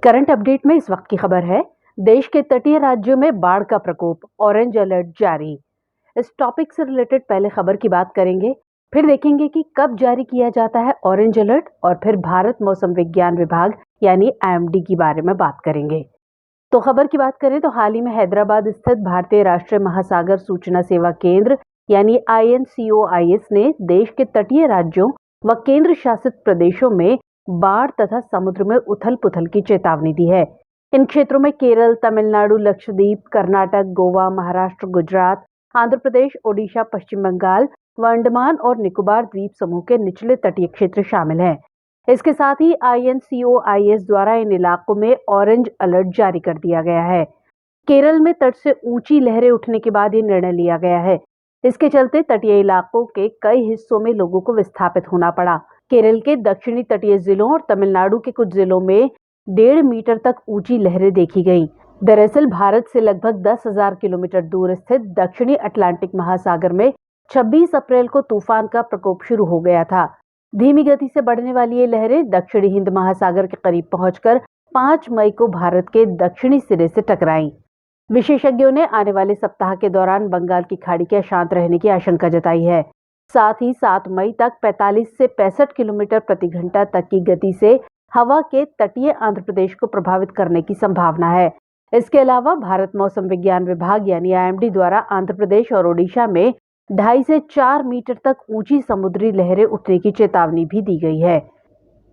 Current update में इस वक्त की खबर है। देश के तटीय राज्यों में बाढ़ का प्रकोप, ऑरेंज अलर्ट जारी। इस टॉपिक से रिलेटेड पहले खबर की बात करेंगे, फिर देखेंगे कि कब जारी किया जाता है ऑरेंज अलर्ट, और फिर भारत मौसम विज्ञान विभाग यानी आईएमडी के बारे में बात करेंगे। तो खबर की बात करें तो हाल ही में हैदराबाद स्थित भारतीय राष्ट्रीय महासागर सूचना सेवा केंद्र यानी INCOIS ने देश के तटीय राज्यों व केंद्र शासित प्रदेशों में बाढ़ तथा समुद्र में उथल पुथल की चेतावनी दी है। इन क्षेत्रों में केरल, तमिलनाडु, लक्षद्वीप, कर्नाटक, गोवा, महाराष्ट्र, गुजरात, आंध्र प्रदेश, ओडिशा, पश्चिम बंगाल व अंडमान और निकोबार द्वीप समूह के निचले तटीय क्षेत्र शामिल हैं। इसके साथ ही INCOIS द्वारा इन इलाकों में ऑरेंज अलर्ट जारी कर दिया गया है। केरल में तट से ऊंची लहरें उठने के बाद ये निर्णय लिया गया है। इसके चलते तटीय इलाकों के कई हिस्सों में लोगों को विस्थापित होना पड़ा। केरल के दक्षिणी तटीय जिलों और तमिलनाडु के कुछ जिलों में 1.5 मीटर तक ऊंची लहरें देखी गईं। दरअसल भारत से लगभग 10,000 किलोमीटर दूर स्थित दक्षिणी अटलांटिक महासागर में 26 अप्रैल को तूफान का प्रकोप शुरू हो गया था। धीमी गति से बढ़ने वाली ये लहरें दक्षिणी हिंद महासागर के करीब पहुंचकर 5 मई को भारत के दक्षिणी सिरे से टकराईं। विशेषज्ञों ने आने वाले सप्ताह के दौरान बंगाल की खाड़ी के अशांत रहने की आशंका जताई है। साथ ही 7 मई तक 45 से 65 किलोमीटर प्रति घंटा तक की गति से हवा के तटीय आंध्र प्रदेश को प्रभावित करने की संभावना है। इसके अलावा भारत मौसम विज्ञान विभाग यानी आईएमडी द्वारा आंध्र प्रदेश और ओडिशा में 2.5 से 4 मीटर तक ऊंची समुद्री लहरें उठने की चेतावनी भी दी गई है।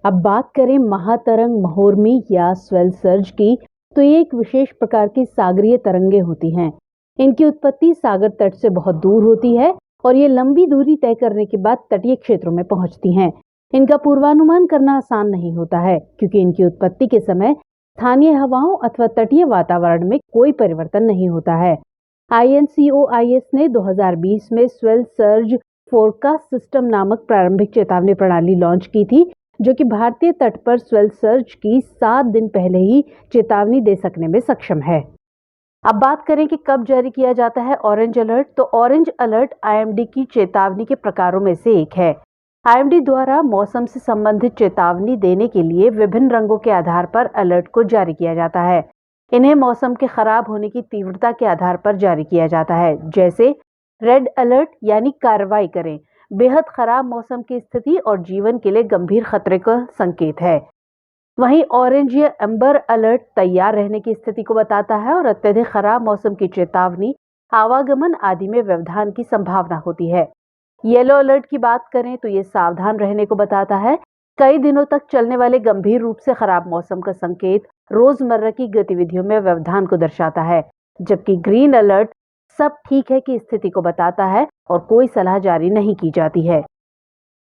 अब बात करें महातरंग, महोर्मी या स्वेल सर्ज की, तो ये एक विशेष प्रकार की सागरीय तरंगें होती हैं। इनकी उत्पत्ति सागर तट से बहुत दूर होती है और ये लंबी दूरी तय करने के बाद तटीय क्षेत्रों में पहुंचती हैं। इनका पूर्वानुमान करना आसान नहीं होता है, क्योंकि इनकी उत्पत्ति के समय स्थानीय हवाओं अथवा तटीय वातावरण में कोई परिवर्तन नहीं होता है। INCOIS ने 2020 में स्वेल सर्ज फोरकास्ट सिस्टम नामक प्रारंभिक चेतावनी प्रणाली लॉन्च की थी, जो कि भारतीय तट पर स्वेल सर्ज की 7 दिन पहले ही चेतावनी दे सकने में सक्षम है। अब बात करें कि कब जारी किया जाता है ऑरेंज अलर्ट, तो ऑरेंज अलर्ट आईएमडी की चेतावनी के प्रकारों में से एक है। आईएमडी द्वारा मौसम से संबंधित चेतावनी देने के लिए विभिन्न रंगों के आधार पर अलर्ट को जारी किया जाता है। इन्हें मौसम के खराब होने की तीव्रता के आधार पर जारी किया जाता है। जैसे रेड अलर्ट यानी कार्रवाई करें, बेहद खराब मौसम की स्थिति और जीवन के लिए गंभीर खतरे का संकेत है। वहीं ऑरेंज या एम्बर अलर्ट तैयार रहने की स्थिति को बताता है और अत्यधिक खराब मौसम की चेतावनी, आवागमन आदि में व्यवधान की संभावना होती है। येलो अलर्ट की बात करें तो ये सावधान रहने को बताता है, कई दिनों तक चलने वाले गंभीर रूप से खराब मौसम का संकेत, रोजमर्रा की गतिविधियों में व्यवधान को दर्शाता है। जबकि ग्रीन अलर्ट सब ठीक है की स्थिति को बताता है और कोई सलाह जारी नहीं की जाती है।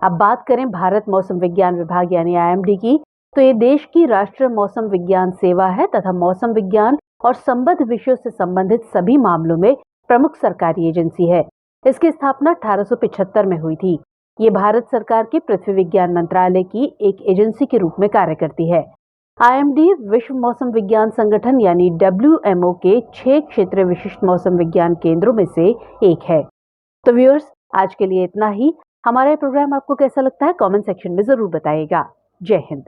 अब बात करें भारत मौसम विज्ञान विभाग यानी आईएमडी की, तो ये देश की राष्ट्रीय मौसम विज्ञान सेवा है तथा मौसम विज्ञान और संबद्ध विषयों से संबंधित सभी मामलों में प्रमुख सरकारी एजेंसी है। इसकी स्थापना 1875 में हुई थी। ये भारत सरकार के पृथ्वी विज्ञान मंत्रालय की एक एजेंसी के रूप में कार्य करती है। आईएमडी विश्व मौसम विज्ञान संगठन यानी WMO के 6 क्षेत्रीय विशिष्ट मौसम विज्ञान केंद्रों में से एक है। तो व्यूअर्स, आज के लिए इतना ही। हमारा प्रोग्राम आपको कैसा लगता है कमेंट सेक्शन में जरूर बताइएगा। जय हिंद।